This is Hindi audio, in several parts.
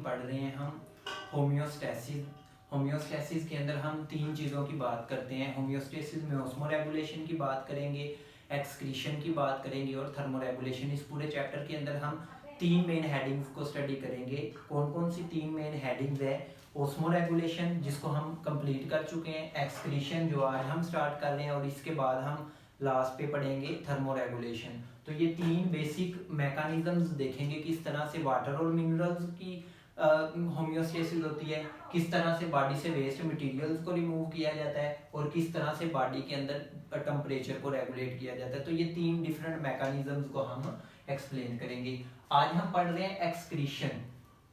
पढ़ रहे हैं हम होम्योस्टैसिस। होम्योस्टैसिस के अंदर हम तीन चीज़ों की बात करते हैं। होम्योस्टैसिस में ऑस्मोरेगुलेशन की बात करेंगे, एक्सक्रीशन की बात करेंगे और थर्मोरेगुलेशन। इस पूरे चैप्टर के अंदर हम तीन मेन हेडिंग्स को स्टडी करेंगे। कौन कौन सी तीन मेन हेडिंग्स है? ऑस्मोरेगुलेशन, जिसको हम कंप्लीट कर चुके हैं, एक्सक्रीशन जो आज हम स्टार्ट कर रहे हैं, और इसके बाद हम लास्ट पे पढ़ेंगे थर्मोरेगुलेशन। तो ये तीन बेसिक मैकेनिज्म्स देखेंगे, किस तरह से वाटर और मिनरल्स की होम्योस्टेसिस होती है, किस तरह से बॉडी से वेस्ट मटेरियल्स को रिमूव किया जाता है और किस तरह से बॉडी के अंदर टेम्परेचर को रेगुलेट किया जाता है। तो ये तीन डिफरेंट मैकेनिज्म्स को हम एक्सप्लेन करेंगे। आज हम पढ़ रहे हैं एक्सक्रीशन।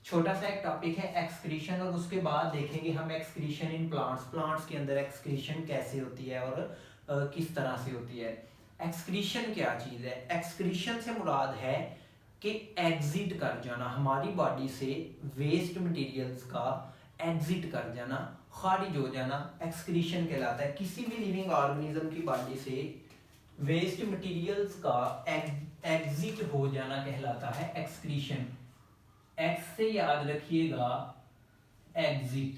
छोटा सा एक टॉपिक है एक्सक्रीशन, और उसके बाद देखेंगे हम एक्सक्रीशन इन प्लांट्स। प्लांट्स के अंदर एक्सक्रीशन कैसे होती है और किस तरह से होती है। एक्सक्रीशन क्या चीज़ है? एक्सक्रीशन से मुराद है कि एग्जिट कर जाना, हमारी बॉडी से वेस्ट मटेरियल्स का एग्जिट कर जाना, खारिज हो जाना, एक्सक्रीशन कहलाता है। किसी भी लिविंग ऑर्गेनिज्म की बॉडी से वेस्ट मटेरियल्स का एग्जिट हो जाना कहलाता है एक्सक्रीशन। एक्स से याद रखिएगा, एग्जिट।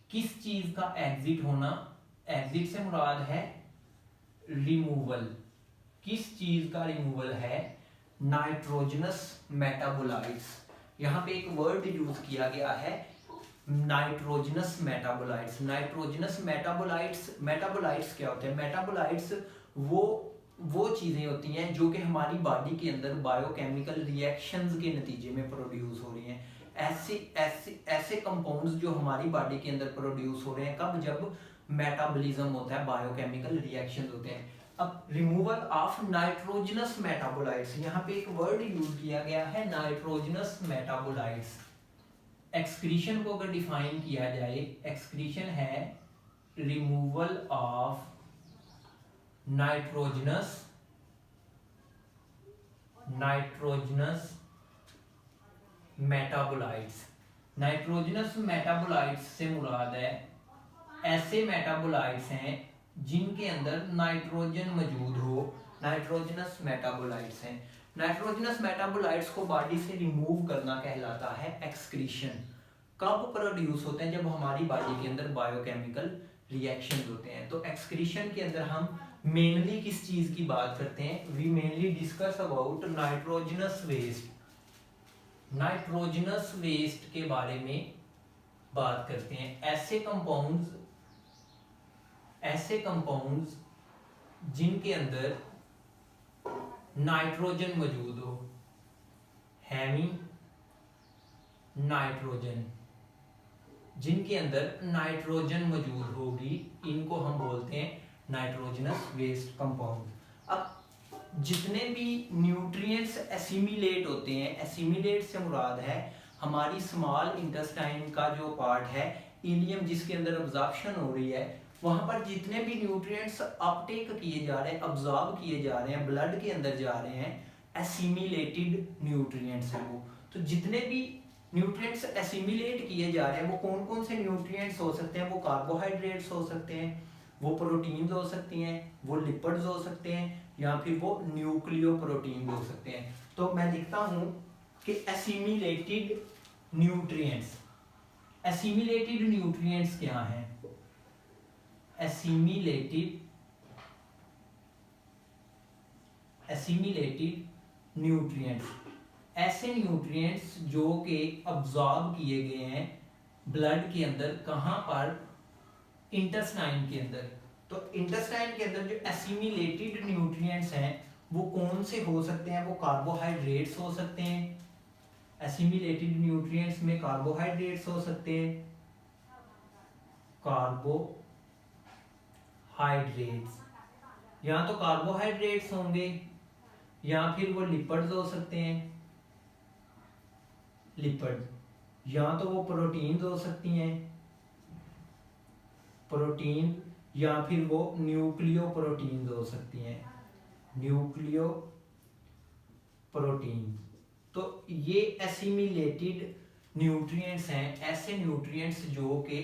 किस चीज का एग्जिट होना? एग्जिट से मुराद है रिमूवल। किस चीज का रिमूवल है? Nitrogenous metabolites. यहाँ पे एक वर्ड यूज किया गया है, nitrogenous metabolites. Nitrogenous metabolites, metabolites क्या होते हैं? मेटाबोलाइट्स वो चीजें होती हैं जो कि हमारी बॉडी के अंदर बायोकेमिकल रिएक्शंस के नतीजे में प्रोड्यूस हो रही हैं। ऐसे कंपाउंड्स जो हमारी बॉडी के अंदर प्रोड्यूस हो रहे हैं, कब? जब मेटाबॉलिज्म होता है, बायोकेमिकल रिएक्शंस होते हैं। अब रिमूवल ऑफ नाइट्रोजनस मेटाबोलाइट्स, यहाँ पे एक वर्ड यूज किया गया है, नाइट्रोजनस मेटाबोलाइट्स। एक्सक्रीशन को अगर डिफाइन किया जाए, एक्सक्रीशन है removal of nitrogenous metabolites. Nitrogenous metabolites से मुराद है ऐसे मेटाबोलाइट्स हैं जिनके अंदर नाइट्रोजन मौजूद हो, नाइट्रोजनस मेटाबोलाइट्स हैं। नाइट्रोजनस मेटाबोलाइट्स को बॉडी से रिमूव करना कहलाता है एक्सक्रीशन। कब प्रोड्यूस होते हैं? जब हमारी बॉडी के अंदर बायोकेमिकल रिएक्शंस होते हैं। तो एक्सक्रीशन के अंदर हम मेनली किस चीज की बात करते हैं? We mainly discuss about nitrogenous waste. Nitrogenous waste के बारे में बात करते हैं। ऐसे कंपाउंड्स जिनके अंदर नाइट्रोजन मौजूद हो, हैवी नाइट्रोजन, जिनके अंदर नाइट्रोजन मौजूद होगी, इनको हम बोलते हैं नाइट्रोजनस वेस्ट कंपाउंड। अब जितने भी न्यूट्रिएंट्स एसिमिलेट होते हैं, एसिमिलेट से मुराद है हमारी स्मॉल इंटेस्टाइन का जो पार्ट है, इलियम, जिसके अंदर अब्जॉर्प्शन हो रही है, वहां पर जितने भी न्यूट्रिएंट्स अपटेक किए जा रहे हैं, अब्जॉर्ब किए जा रहे हैं, ब्लड के अंदर जा रहे हैं, एसिमिलेटेड न्यूट्रिएंट्स हैं वो। तो जितने भी न्यूट्रिएंट्स एसिमिलेट किए जा रहे हैं, वो कौन कौन से न्यूट्रिएंट्स हो सकते हैं? वो कार्बोहाइड्रेट्स हो सकते हैं, वो प्रोटीन्स हो सकती हैं, वो लिपिड्स हो सकते हैं, या फिर वो न्यूक्लियोप्रोटीन हो सकते हैं। तो मैं लिखता हूं कि एसिमिलेटेड न्यूट्रिएंट्स। एसिमिलेटेड न्यूट्रिएंट्स क्या हैं? एसिमिलेटेड न्यूट्रिएंट्स ऐसे न्यूट्रिएंट्स जो कि अब्जॉर्ब किए गए हैं ब्लड के अंदर। कहां पर? इंटेस्टाइन के अंदर। तो इंटेस्टाइन के अंदर जो एसिमिलेटेड न्यूट्रिएंट्स हैं वो कौन से हो सकते हैं? वो कार्बोहाइड्रेट्स हो सकते हैं। एसिमिलेटेड न्यूट्रिएंट्स में कार्बोहाइड्रेट्स हो सकते हैं, कार्बोहाइड्रेट्स, या तो कार्बोहाइड्रेट्स होंगे या फिर वो लिपिड्स हो सकते हैं, लिपिड, या तो वो प्रोटीन्स हो सकती हैं, प्रोटीन, या फिर वो न्यूक्लियो प्रोटीन्स हो सकती हैं, न्यूक्लियो प्रोटीन। तो ये एसिमिलेटेड न्यूट्रिएंट्स हैं, ऐसे न्यूट्रिएंट्स जो कि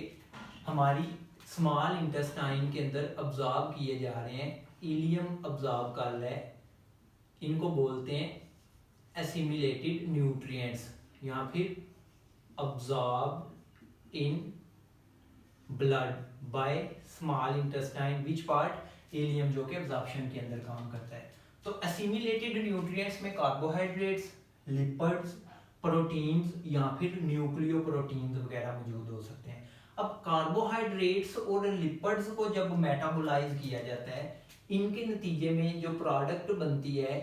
हमारी स्मॉल इंटेस्टाइन के अंदर अब्जॉर्ब किए जा रहे हैं, इलियम अब्जॉर्ब कर रहा है, इनको बोलते हैं एसिमिलेटेड न्यूट्रिएंट्स या फिर absorbed in blood by small intestine which part, ileum, जो कि एब्जॉर्प्शन के अंदर काम करता है। तो असिमिलेटेड न्यूट्रिएंट्स में कार्बोहाइड्रेट्स, लिपिड्स, प्रोटीन्स या फिर न्यूक्लियोप्रोटीन्स वगैरह मौजूद हो सकते हैं। अब कार्बोहाइड्रेट्स और लिपिड्स को जब मेटाबोलाइज किया जाता है, इनके नतीजे में जो प्रोडक्ट बनती है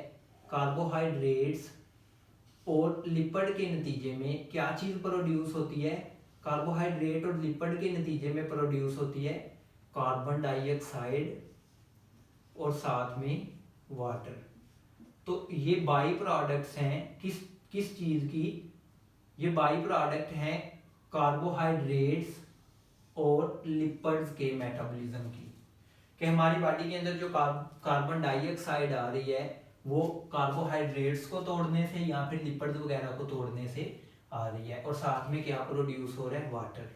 कार्बोहाइड्रेट्स और लिपिड के नतीजे में क्या चीज प्रोड्यूस होती है? कार्बोहाइड्रेट और लिपिड के नतीजे में प्रोड्यूस होती है कार्बन डाइऑक्साइड और साथ में वाटर। तो ये बाई प्रोडक्ट्स हैं किस चीज की? ये बाई प्रोडक्ट हैं कार्बोहाइड्रेट्स और लिपिड्स के मेटाबॉलिज्म की। कि हमारी बॉडी के अंदर जो कार्बन डाइऑक्साइड आ रही है वो कार्बोहाइड्रेट्स को तोड़ने से या फिर लिपिड्स वगैरह को तोड़ने से आ रही है, और साथ में क्या प्रोड्यूस हो रहा है? वाटर।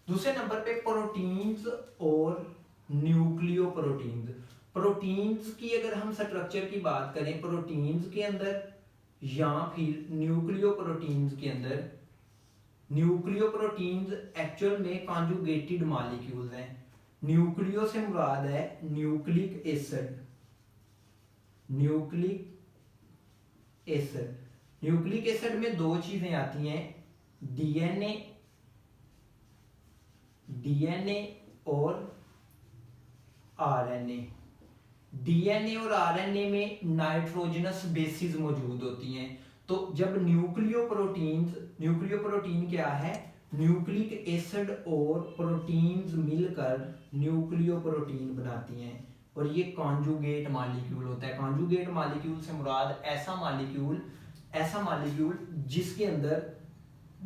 दूसरे नंबर पे प्रोटीन्स और न्यूक्लियोप्रोटीन्स। प्रोटीन्स की अगर हम स्ट्रक्चर की बात करें प्रोटीन्स के अंदर या फिर न्यूक्लियोप्रोटीन्स के अंदर, न्यूक्लियोप्रोटीन्स एक्चुअल में कॉन्जुगेटेड मॉलिक्यूल्स हैं। न्यूक्लियो से मुराद है nucleic acid. Nucleic acid, nucleic acid में दो चीजें आती हैं, डीएनए और आरएनए। डीएनए और आरएनए में नाइट्रोजनस बेसिस मौजूद होती हैं। तो जब न्यूक्लियोप्रोटीन क्या है? न्यूक्लिक एसिड और प्रोटीन्स मिलकर न्यूक्लियोप्रोटीन बनाती हैं, और ये कॉन्जुगेट मॉलिक्यूल होता है। कॉन्जुगेट मॉलिक्यूल से मुराद ऐसा मॉलिक्यूल जिसके अंदर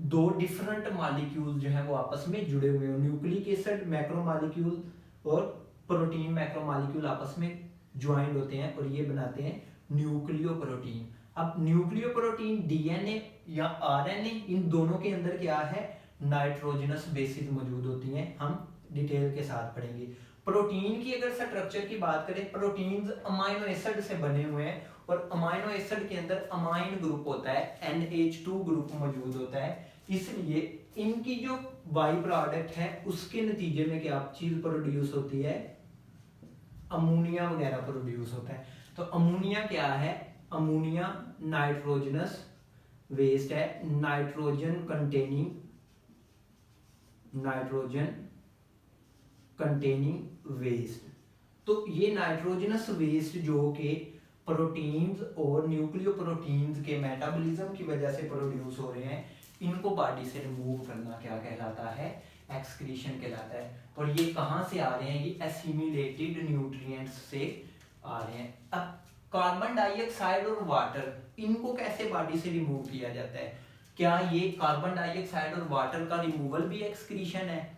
दो डिफरेंट मॉलिक्यूल जो है वो आपस में जुड़े हुए हो। न्यूक्लिक एसिड मैक्रो मॉलिक्यूल और प्रोटीन मैक्रो मॉलिक्यूल आपस में ज्वाइंट होते हैं और ये बनाते हैं न्यूक्लियोप्रोटीन। अब न्यूक्लियोप्रोटीन डीएनए या आरएनए, इन दोनों के अंदर क्या है? नाइट्रोजनस बेसिस मौजूद होती हैं। हम डिटेल के साथ पढ़ेंगे। प्रोटीन की अगर स्ट्रक्चर की बात करें, प्रोटीन्स अमाइनो एसिड से बने हुए हैं, और अमाइनो एसिड के अंदर अमाइन ग्रुप होता है, NH2 ग्रुप मौजूद होता है। इसलिए इनकी जो बाई प्रोडक्ट है उसके नतीजे में क्या चीज प्रोड्यूस होती है? अमोनिया वगैरह प्रोड्यूस होता है। तो अमोनिया क्या है? अमोनिया नाइट्रोजनस वेस्ट है, नाइट्रोजन कंटेनिंग वेस्ट। तो ये नाइट्रोजनस वेस्ट जो कि प्रोटीन्स और न्यूक्लियोप्रोटीन्स के मेटाबॉलिज्म की वजह से प्रोड्यूस हो रहे हैं, इनको बॉडी से रिमूव करना क्या कहलाता है? एक्सक्रीशन कहलाता है। और ये कहाँ से आ रहे हैं? ये एसिमिलेटेड न्यूट्रिएंट्स से आ रहे हैं। अब कार्बन डाइऑक्साइड और वाटर, इनको कैसे बॉडी से रिमूव किया जाता है? क्या ये कार्बन डाइऑक्साइड और वाटर का रिमूवल भी एक्सक्रीशन है?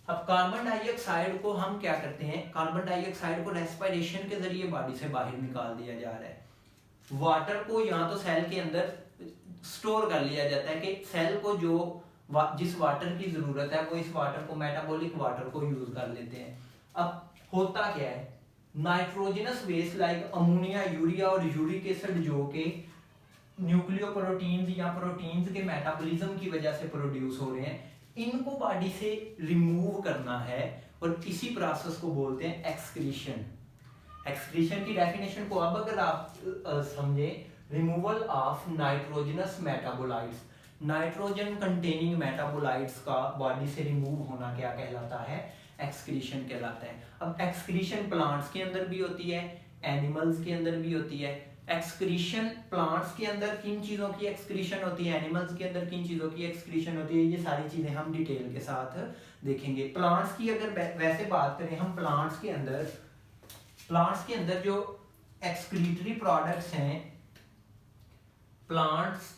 अब कार्बन डाइऑक्साइड को हम क्या करते हैं? कार्बन डाइऑक्साइड को रेस्पिरेशन के जरिए बॉडी से बाहर निकाल दिया जा रहा है। वाटर को या तो सेल के अंदर स्टोर कर लिया जाता है कि सेल को जिस वाटर की जरूरत है वो इस वाटर को, मेटाबॉलिक वाटर को यूज कर लेते हैं। अब होता क्या है? Nitrogenous waste like ammonia, urea और यूरिक एसिड जो कि न्यूक्लियोप्रोटीन्स या प्रोटीन्स के मेटाबॉलिज्म की वजह से प्रोड्यूस हो रहे हैं, इनको बॉडी से रिमूव करना है, और इसी प्रोसेस को बोलते हैं एक्सक्रीशन। एक्सक्रीशन की डेफिनेशन को अब अगर आप समझे, removal of nitrogenous metabolites, nitrogen containing metabolites का बॉडी से रिमूव होना क्या कहलाता है? एक्सक्रीशन कहलाता है। अब एक्सक्रीशन प्लांट्स के अंदर भी होती है, एनिमल्स के अंदर भी होती है। एक्सक्रीशन प्लांट्स के अंदर किन चीजों की एक्सक्रीशन होती है, एनिमल्स के अंदर किन चीजों की एक्सक्रीशन होती है, ये सारी चीजें हम डिटेल के साथ देखेंगे। प्लांट्स की अगर वैसे बात करें हम, प्लांट्स के अंदर जो एक्सक्रीटरी प्रोडक्ट्स हैं, प्लांट्स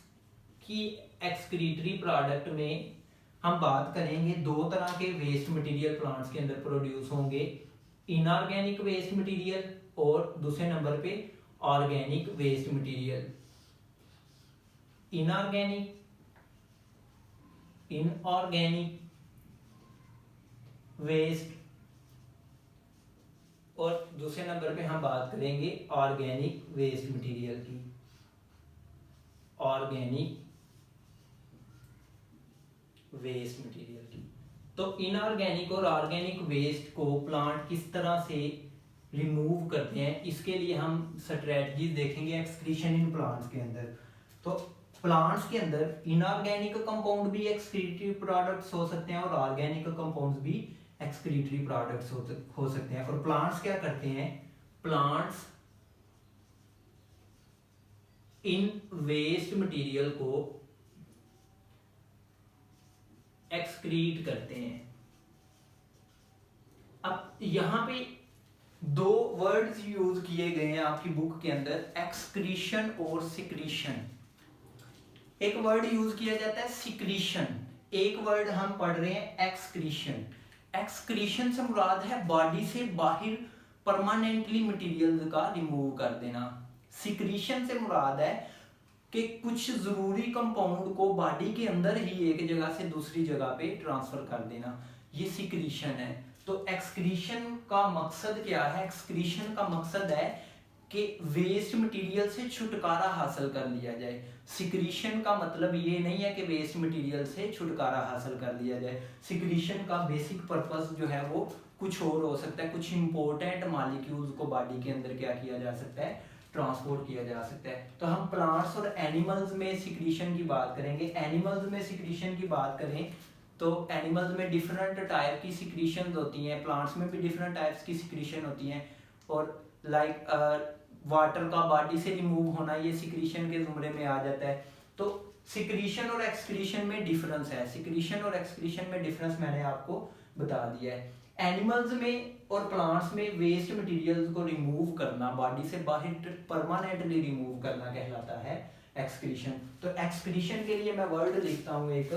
की एक्सक्रीटरी प्रोडक्ट में हम बात करेंगे, दो तरह के वेस्ट मटेरियल प्लांट्स के अंदर प्रोड्यूस होंगे, इनऑर्गेनिक वेस्ट मटेरियल और दूसरे नंबर पे organic waste material. Inorganic waste, और दूसरे नंबर पे हम बात करेंगे ऑर्गेनिक वेस्ट मटेरियल की। ऑर्गेनिक वेस्ट मटेरियल की। तो इनऑर्गेनिक और ऑर्गेनिक वेस्ट को प्लांट किस तरह से रिमूव करते हैं, इसके लिए हम स्ट्रेटजीज देखेंगे एक्सक्रीशन इन प्लांट्स के अंदर। तो प्लांट्स के अंदर इनऑर्गेनिक कंपाउंड भी एक्सक्रीटरी प्रोडक्ट्स हो सकते हैं और ऑर्गेनिक कंपाउंड्स भी एक्सक्रीटरी प्रोडक्ट्स हो सकते हैं। और प्लांट्स क्या करते हैं, प्लांट्स इन वेस्ट मटेरियल को एक्सक्रीट करते हैं। अब यहां पे दो वर्ड्स यूज किए गए हैं आपकी बुक के अंदर, एक्सक्रीशन और सिक्रीशन। एक वर्ड यूज किया जाता है सिक्रीशन, एक वर्ड हम पढ़ रहे हैं एक्सक्रीशन। एक्सक्रीशन से मुराद है बॉडी से बाहर परमानेंटली मटेरियल का रिमूव कर देना। सिक्रीशन से मुराद है कि कुछ जरूरी कंपाउंड को बॉडी के अंदर ही एक जगह से दूसरी जगह पे ट्रांसफर कर देना, ये सिक्रीशन है। तो एक्सक्रीशन का मकसद क्या है, एक्सक्रीशन का मकसद है कि वेस्ट मटेरियल से छुटकारा हासिल कर लिया जाए। सिक्रीशन का मतलब ये नहीं है कि वेस्ट मटेरियल से छुटकारा हासिल कर लिया जाए। सिक्रीशन का बेसिक पर्पस जो है वो कुछ और हो सकता है, कुछ इंपॉर्टेंट मॉलिक्यूल्स को बॉडी के अंदर क्या किया जा सकता है, ट्रांसपोर्ट किया जा सकता है। तो हम प्लांट्स और एनिमल्स में सिक्रीशन की बात करेंगे। एनिमल्स में सिक्रीशन की बात करें तो एनिमल्स में डिफरेंट टाइप की सिक्रीशन होती हैं, प्लांट्स में भी डिफरेंट टाइप्स की सिक्रीशन होती हैं। और लाइक वाटर का बॉडी से रिमूव होना, ये सिक्रीशन के जुमरे में आ जाता है। तो सिक्रीशन और एक्सक्रीशन में डिफरेंस है, सिक्रीशन और एक्सक्रीशन में डिफरेंस मैंने आपको बता दिया है। एनिमल्स में और प्लांट्स में वेस्ट मटेरियल्स को रिमूव करना, बॉडी से बाहर परमानेंटली रिमूव करना कहलाता है एक्सक्रीशन। तो एक्सक्रीशन के लिए मैं वर्ड लिखता हूं एक,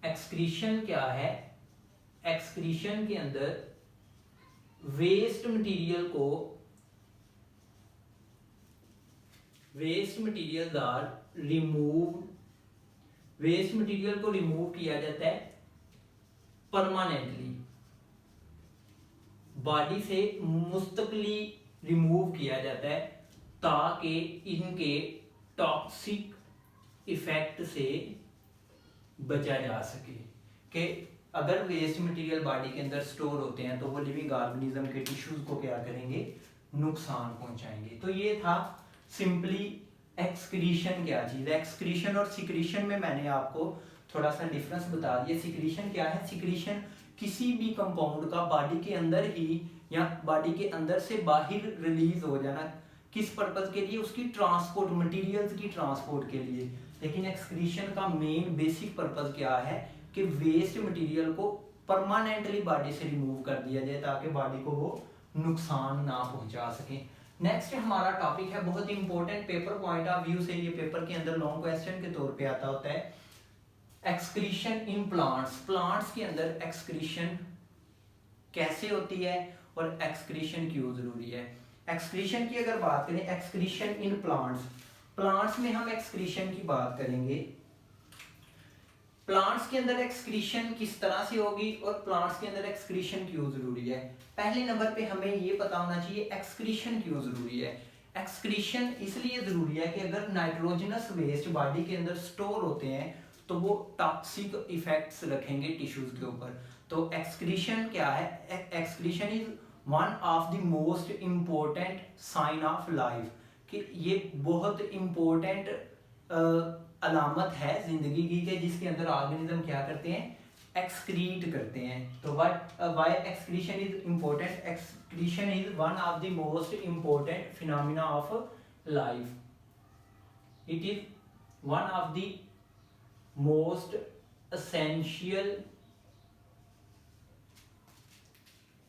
एक्सक्रीशन क्या है, एक्सक्रीशन के अंदर वेस्ट मटेरियल को, waste material are remove, waste material को रिमूव किया जाता है परमानेंटली, बॉडी से मुस्तकली रिमूव किया जाता है ताकि इनके टॉक्सिक इफेक्ट से बचा जा सके। कि अगर वेस्ट मटेरियल बॉडी के अंदर स्टोर होते हैं तो वो लिविंग ऑर्गेनिज्म के टिश्यूज को क्या करेंगे, नुकसान पहुंचाएंगे। तो ये था सिंपली एक्सक्रीशन क्या चीज है। एक्सक्रीशन और सिक्रीशन में मैंने आपको थोड़ा सा डिफरेंस बता दिया। सिक्रीशन क्या है, सिक्रीशन किसी भी कंपाउंड का बॉडी के अंदर ही या बॉडी के अंदर से बाहर रिलीज हो जाना, किस पर्पज के लिए, उसकी ट्रांसपोर्ट, मटेरियल्स की ट्रांसपोर्ट के लिए। लेकिन एक्सक्रीशन का मेन बेसिक पर्पज क्या है कि वेस्ट मटेरियल को परमानेंटली बॉडी से रिमूव कर दिया जाए ताकि बॉडी को वो नुकसान ना पहुंचा सके। नेक्स्ट हमारा टॉपिक है बहुत important, paper point of view से ये पेपर के अंदर लॉन्ग क्वेश्चन के तौर पे आता होता है, एक्सक्रीशन इन प्लांट्स। प्लांट्स के अंदर एक्सक्रीशन कैसे होती है और एक्सक्रीशन क्यों जरूरी है। एक्सक्रीशन की अगर बात करें, एक्सक्रीशन इन प्लांट्स, प्लांट्स में हम एक्सक्रीशन की बात करेंगे। प्लांट्स के अंदर एक्सक्रीशन किस तरह से होगी और प्लांट्स के अंदर एक्सक्रीशन क्यों जरूरी है। पहले नंबर पे हमें ये पता होना चाहिए एक्सक्रीशन क्यों जरूरी है। एक्सक्रीशन इसलिए जरूरी है कि अगर नाइट्रोजनस वेस्ट बॉडी के अंदर स्टोर होते हैं तो वो टॉक्सिक इफेक्ट्स रखेंगे टिश्यूज के ऊपर। तो एक्सक्रीशन क्या है, excretion is one of the most important sign of life, कि ये बहुत इम्पोर्टेंट अलामत है जिंदगी की, के जिसके अंदर ऑर्गेनिज्म क्या करते हैं, एक्सक्रीट करते हैं। तो why excretion is important, excretion is one of the most important phenomena of life, it is one of the most essential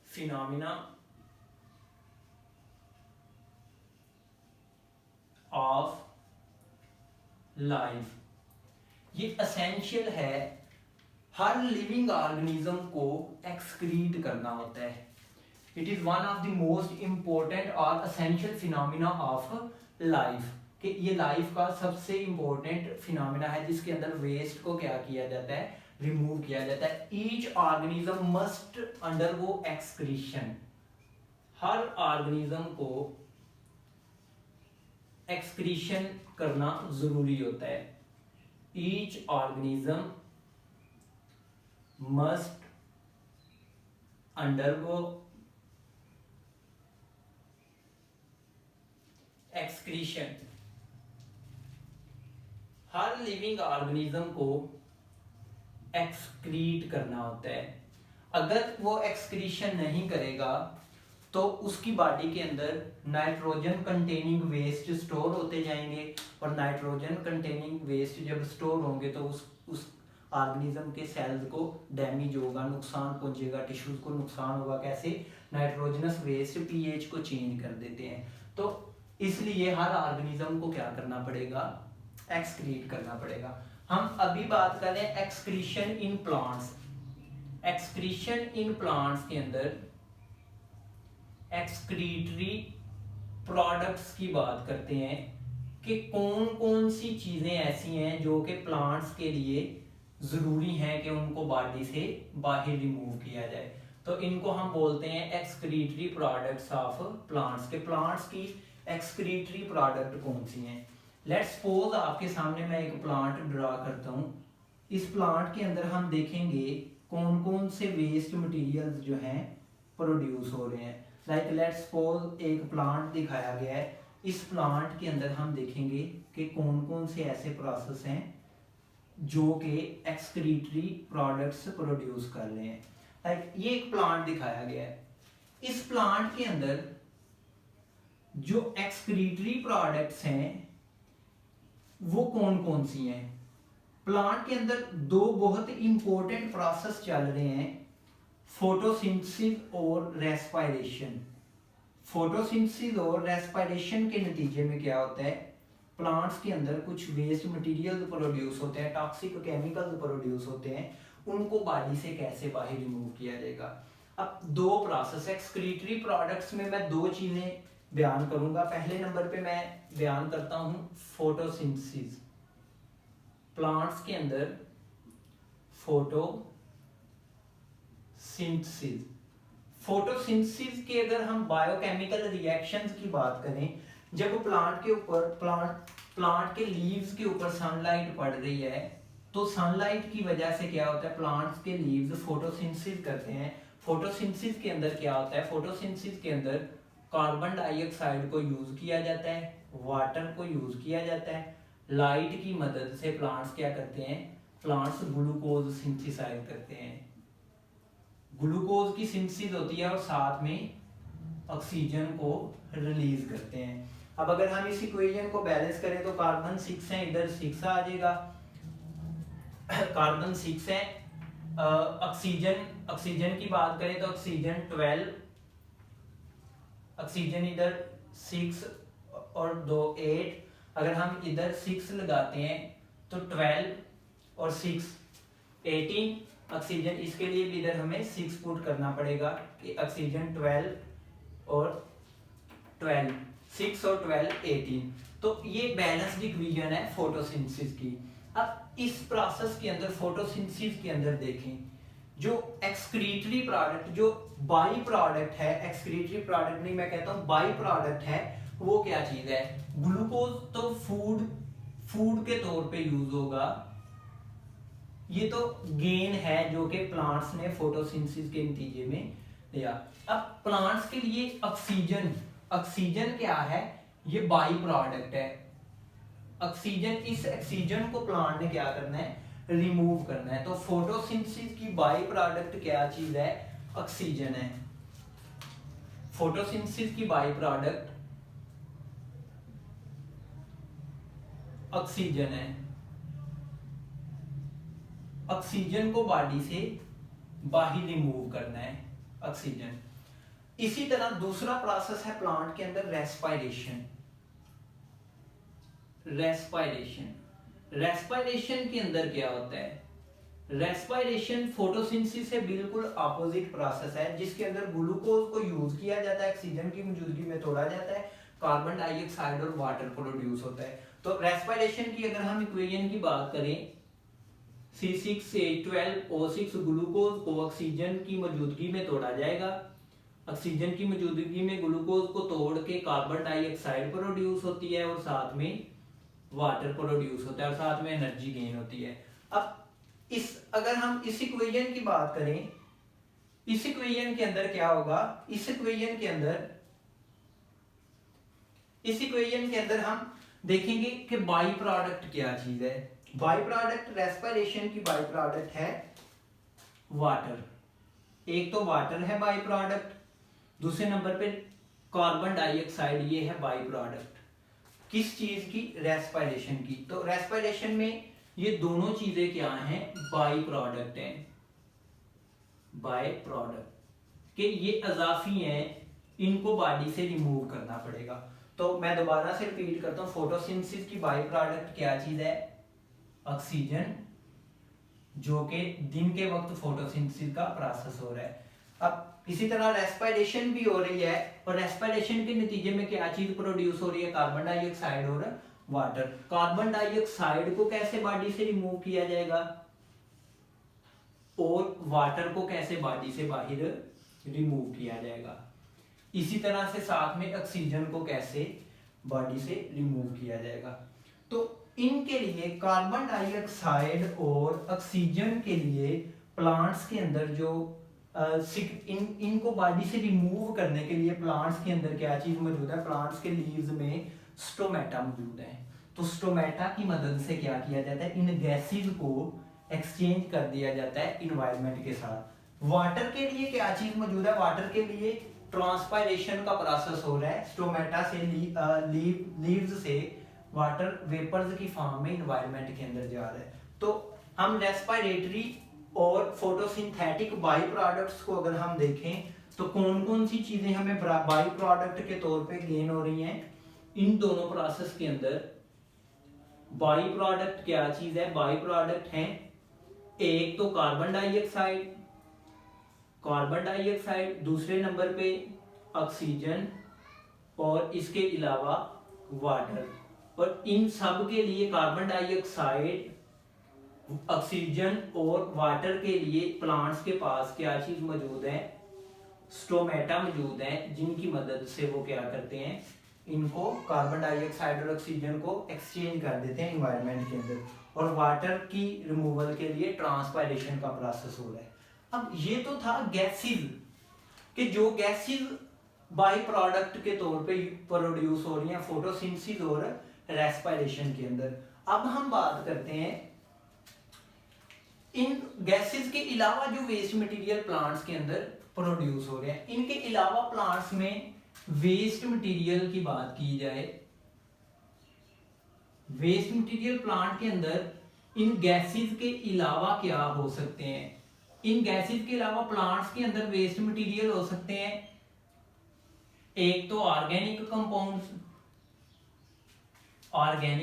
phenomena of life। ये असेंशियल है, हर लिविंग ऑर्गेनिज्म को एक्सक्रीट करना होता है। It is one of the most important और असेंशियल फिनोमिना ऑफ लाइफ, कि ये लाइफ का सबसे इंपॉर्टेंट फिनोमिना है जिसके अंदर वेस्ट को क्या किया जाता है, रिमूव किया जाता है। Each organism must undergo excretion, हर ऑर्गेनिज्म को एक्सक्रीशन करना जरूरी होता है। Each organism must undergo excretion। हर लिविंग ऑर्गेनिज्म को एक्सक्रीट करना होता है। अगर वो एक्सक्रीशन नहीं करेगा तो उसकी बॉडी के अंदर नाइट्रोजन कंटेनिंग वेस्ट स्टोर होते जाएंगे, और नाइट्रोजन कंटेनिंग वेस्ट जब स्टोर होंगे तो उस ऑर्गेनिज्म के सेल्स को डैमेज होगा, नुकसान पहुंचेगा, टिश्यूज को नुकसान होगा। कैसे? नाइट्रोजनस वेस्ट पीएच को चेंज कर देते हैं। तो इसलिए हर ऑर्गेनिज्म को क्या करना पड़ेगा? एक्सक्रीट करना पड़ेगा। हम अभी बात करें excretion in plants. Excretion in plants के अंदर एक्सक्रीटरी प्रोडक्ट्स की बात करते हैं कि कौन कौन सी चीजें ऐसी हैं जो कि प्लांट्स के लिए जरूरी हैं कि उनको बॉडी से बाहर रिमूव किया जाए। तो इनको हम बोलते हैं एक्सक्रीटरी प्रोडक्ट्स ऑफ प्लांट्स के। प्लांट्स की एक्सक्रीटरी प्रोडक्ट कौन सी हैं? लेट्स सपोज आपके सामने मैं एक प्लांट ड्रा करता हूं। इस प्लांट के अंदर हम देखेंगे कौन कौन से वेस्ट मटेरियल्स जो हैं प्रोड्यूस हो रहे हैं। लाइक लेट्स सपोज एक प्लांट दिखाया गया है। इस प्लांट के अंदर हम देखेंगे कि कौन कौन से ऐसे प्रोसेस हैं जो कि एक्सक्रीटरी प्रोडक्ट्स प्रोड्यूस कर रहे हैं। लाइक ये एक प्लांट दिखाया गया है। इस प्लांट के अंदर जो एक्सक्रीटरी प्रोडक्ट्स हैं वो कौन कौन सी हैं? प्लांट के अंदर दो बहुत इंपॉर्टेंट प्रोसेस चल रहे हैं, फोटोसिंथेसिस और रेस्पिरेशन। फोटोसिंथेसिस और रेस्पिरेशन के नतीजे में क्या होता है? प्लांट्स के अंदर कुछ वेस्ट मटेरियल प्रोड्यूस होते हैं, टॉक्सिक केमिकल्स प्रोड्यूस होते हैं, उनको बॉडी से कैसे बाहर रिमूव किया जाएगा। अब दो प्रोसेस एक्सक्रीटरी प्रोडक्ट्स में मैं दो चीजें बयान करूंगा। पहले नंबर पे मैं बयान करता हूं फोटोसिंथेसिस। प्लांट्स के अंदर फोटोसिंथेसिस। फोटोसिंथेसिस के अगर हम बायोकेमिकल रिएक्शंस की बात करें, जब प्लांट के लीव्स के ऊपर सनलाइट पड़ रही है तो सनलाइट की वजह से क्या होता है? प्लांट्स के लीव्स फोटोसिंथेसिस करते हैं। फोटोसिंथेसिस के अंदर क्या होता है? फोटोसिंथेसिस के अंदर कार्बन डाइऑक्साइड को यूज किया जाता है, वाटर को यूज किया जाता है, लाइट की मदद से प्लांट्स क्या करते हैं? प्लांट्स ग्लूकोज सिंथेसाइज करते हैं। ग्लूकोज की सिंथेसिस होती है और साथ में ऑक्सीजन को रिलीज करते हैं। अब अगर हम इस इक्वेशन को बैलेंस करें तो कार्बन 6 है, इधर 6 आ जाएगा। कार्बन 6 है। ऑक्सीजन की बात करें तो ऑक्सीजन 12, ऑक्सीजन इधर 6 और 2 8। अगर हम इधर 6 लगाते हैं तो 12 और 6 18। ऑक्सीजन इसके लिए भी इधर हमें 6 पुट करना पड़ेगा कि ऑक्सीजन 12 और 12, 6 और 12 18। तो ये बैलेंस्ड इक्वेशन है फोटोसिंथेसिस की। अब इस प्रोसेस के अंदर फोटोसिंथेसिस के अंदर देखें जो एक्सक्रीटरी प्रोडक्ट, जो बाई प्रोडक्ट है, एक्सक्रीटरी प्रोडक्ट नहीं मैं कहता हूं बाई प्रोडक्ट है, वो क्या चीज है? ग्लूकोज तो फूड के तौर पे यूज होगा। ये तो गेन है जो कि प्लांट्स ने फोटोसिंथेसिस के नतीजे में लिया। अब प्लांट्स के लिए ऑक्सीजन क्या है? ये बाई प्रोडक्ट है। ऑक्सीजन, इस ऑक्सीजन को प्लांट ने क्या करना है? रिमूव करना है। तो फोटोसिंथेसिस की बाई प्रोडक्ट क्या चीज है? ऑक्सीजन है। फोटोसिंथेसिस की बाई प्रोडक्ट ऑक्सीजन है। ऑक्सीजन को बॉडी से बाहर रिमूव करना है, ऑक्सीजन। इसी तरह दूसरा प्रोसेस है प्लांट के अंदर रेस्पिरेशन। रेस्पिरेशन के अंदर क्या होता है? रेस्पिरेशन फोटोसिंथेसिस से बिल्कुल अपोजिट प्रोसेस है, जिसके अंदर ग्लूकोज को यूज किया जाता है, ऑक्सीजन की मौजूदगी में तोड़ा जाता है, कार्बन डाइऑक्साइड और वाटर प्रोड्यूस होता है। तो रेस्पिरेशन की अगर हम इक्वेशन की बात करें, C6H12O6 ग्लूकोज को ऑक्सीजन की मौजूदगी में तोड़ा जाएगा। ऑक्सीजन की मौजूदगी में ग्लूकोज को तोड़ के कार्बन डाइऑक्साइड प्रोड्यूस होती है और साथ में वाटर प्रोड्यूस होता है और साथ में एनर्जी गेन होती है। अब अगर हम इस इक्वेशन की बात करें, इस इक्वेशन के अंदर क्या होगा, इस इक्वेशन के अंदर हम देखेंगे कि बाई प्रोडक्ट क्या चीज है। बाई प्रोडक्ट रेस्पिरेशन की बाई प्रोडक्ट है वाटर। एक तो वाटर है बाई प्रोडक्ट, दूसरे नंबर पे कार्बन डाइऑक्साइड, ये है बाई प्रोडक्ट किस चीज की, रेस्पिरेशन की। तो रेस्पिरेशन में ये दोनों चीजें क्या हैं, बाई प्रोडक्ट हैं। बाई प्रोडक्ट के ये अजाफी हैं, इनको बॉडी से रिमूव करना पड़ेगा। तो मैं दोबारा से रिपीट करता हूं, फोटोसिंथेसिस की बाई प्रोडक्ट क्या चीज है, ऑक्सीजन, जो कि दिन के वक्त फोटोसिंथेसिस का प्रोसेस हो रहा है। अब इसी तरह रेस्पिरेशन भी हो रही है, और रेस्पिरेशन के नतीजे में क्या चीज प्रोड्यूस हो रही है, कार्बन डाइऑक्साइड और वाटर। कार्बन डाइऑक्साइड को कैसे बॉडी से रिमूव किया जाएगा, और वाटर को कैसे बॉडी से बाहर रिमूव किया जाएगा। इसी तरह से साथ में ऑक्सीजन को कैसे बॉडी से रिमूव किया जाएगा। तो इनके लिए कार्बन डाइऑक्साइड और ऑक्सीजन के लिए प्लांट्स के अंदर जो इनको बॉडी से रिमूव करने के लिए प्लांट्स के अंदर क्या चीज मौजूद है, प्लांट्स के लीव्स में स्टोमेटा मौजूद है। तो स्टोमेटा की मदद से क्या किया जाता है, इन गैसेज को एक्सचेंज कर दिया जाता है इन्वायरमेंट के साथ। वाटर के लिए क्या चीज मौजूद है, वाटर के लिए ट्रांसपायरेशन का प्रोसेस हो रहा है, स्टोमेटा से लीव्स से वाटर वेपर्स की फॉर्म में इन्वायरमेंट के अंदर जा रहा है। तो हम रेस्पिरेटरी और फोटोसिंथेटिक बाई प्रोडक्ट्स को अगर हम देखें तो कौन कौन सी चीजें हमें बाई प्रोडक्ट के तौर पे गेन हो रही हैं इन दोनों प्रोसेस के अंदर। बाई प्रोडक्ट क्या चीज है, बाई प्रोडक्ट है एक तो कार्बन डाइऑक्साइड, दूसरे नंबर पे ऑक्सीजन, और इसके अलावा वाटर। और इन सब के लिए कार्बन डाइऑक्साइड, ऑक्सीजन और वाटर के लिए प्लांट्स के पास क्या चीज मौजूद है, स्टोमेटा मौजूद है, जिनकी मदद से वो क्या करते हैं, इनको कार्बन डाइऑक्साइड और ऑक्सीजन को एक्सचेंज कर देते हैं एनवायरनमेंट के अंदर। और वाटर की रिमूवल के लिए ट्रांसपायरेशन का प्रोसेस हो रहा है। अब ये तो था गैसेज कि जो गैसेज बाई प्रोडक्ट के तौर पे प्रोड्यूस हो रही हैं फोटोसिंथेसिस और रेस्पिरेशन के अंदर। अब हम बात करते हैं इन गैसेस के अलावा जो वेस्ट मटेरियल प्लांट्स के अंदर प्रोड्यूस हो रहे हैं। इनके अलावा प्लांट्स में वेस्ट मटेरियल की बात की जाए, वेस्ट मटेरियल प्लांट के अंदर इन गैसेस के अलावा क्या हो सकते हैं, इन गैसेस के अलावा प्लांट्स के अंदर वेस्ट मटेरियल हो सकते हैं एक तो ऑर्गेनिक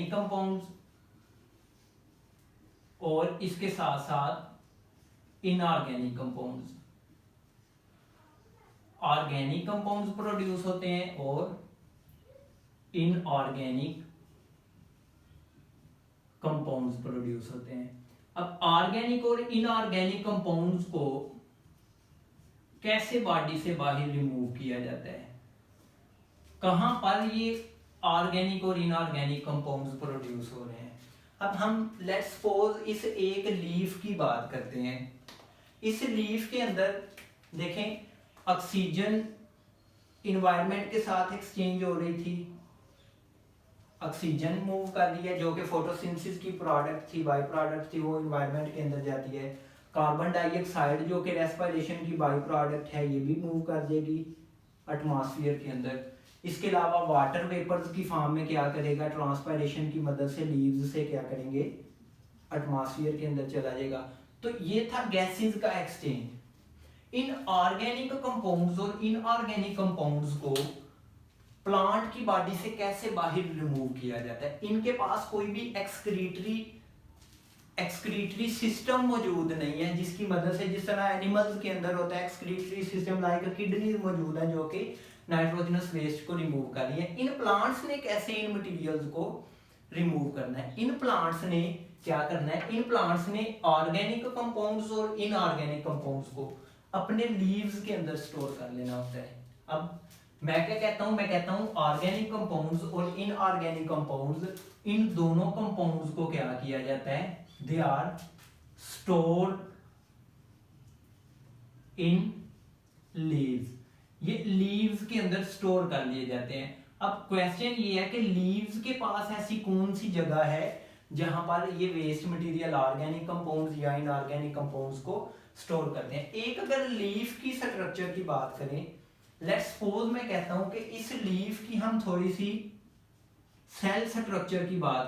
कंपाउंड्स और इसके साथ साथ inorganic compounds. Organic compounds produce होते हैं और इनऑर्गेनिक कंपाउंड्स प्रोड्यूस होते हैं। अब ऑर्गेनिक और इनऑर्गेनिक कंपाउंड्स को कैसे बॉडी से बाहर रिमूव किया जाता है, कहां पर ये ऑर्गेनिक और इनऑर्गेनिक कंपाउंड्स प्रोड्यूस हो रहे हैं। अब हम लेट्स सपोज इस एक लीफ की बात करते हैं। इस लीफ के अंदर देखें ऑक्सीजन इन्वायरमेंट के साथ एक्सचेंज हो रही थी, ऑक्सीजन मूव कर रही है जो कि फोटोसिंथेसिस की प्रोडक्ट थी, बाई प्रोडक्ट थी, वो इन्वायरमेंट के अंदर जाती है। कार्बन डाइऑक्साइड जो कि रेस्पिरेशन की बाई प्रोडक्ट है, ये भी मूव कर देगी एटमॉस्फेयर के अंदर। इसके अलावा वाटर वेपर्स की फॉर्म में क्या करेगा, ट्रांसपायरेशन की मदद से लीव्स से क्या करेंगे, एटमॉस्फेयर के अंदर चला जाएगा। तो ये था गैसेस का एक्सचेंज। इन ऑर्गेनिक कंपाउंड्स और इनऑर्गेनिक कंपाउंड्स को प्लांट की बॉडी से कैसे बाहर रिमूव किया जाता है। इनके पास कोई भी एक्सक्रीटरी सिस्टम मौजूद नहीं है जिसकी मदद से, जिस तरह एनिमल्स के अंदर होता है एक्सक्रीटरी सिस्टम, लाइक किडनी मौजूद है जो कि नाइट्रोजनस वेस्ट को रिमूव कर रही है। इन प्लांट्स ने कैसे इन मटेरियल्स को रिमूव करना है, इन प्लांट्स ने क्या करना है, इन प्लांट्स ने ऑर्गेनिक कंपाउंड्स और इनऑर्गेनिक कंपाउंड्स को अपने लीव्स के अंदर स्टोर कर लेना होता है। अब मैं क्या कहता हूं, मैं कहता हूं ऑर्गेनिक कंपाउंड्स और इनऑर्गेनिक कंपाउंड्स, इन दोनों कंपाउंड्स को क्या किया जाता है, they are store in leaves, ये लीव्स के अंदर स्टोर कर लिए जाते हैं। अब क्वेश्चन ये है कि लीव्स के पास ऐसी कौन सी जगह है जहां पर ये वेस्ट मटेरियल ऑर्गेनिक कंपाउंड्स या इनऑर्गेनिक कंपाउंड्स को स्टोर करते हैं। एक अगर लीफ की स्ट्रक्चर की बात करें, लेट्स सपोज मैं कहता हूं कि इस लीफ की हम थोड़ी सी सेल स्ट्रक्चर की बात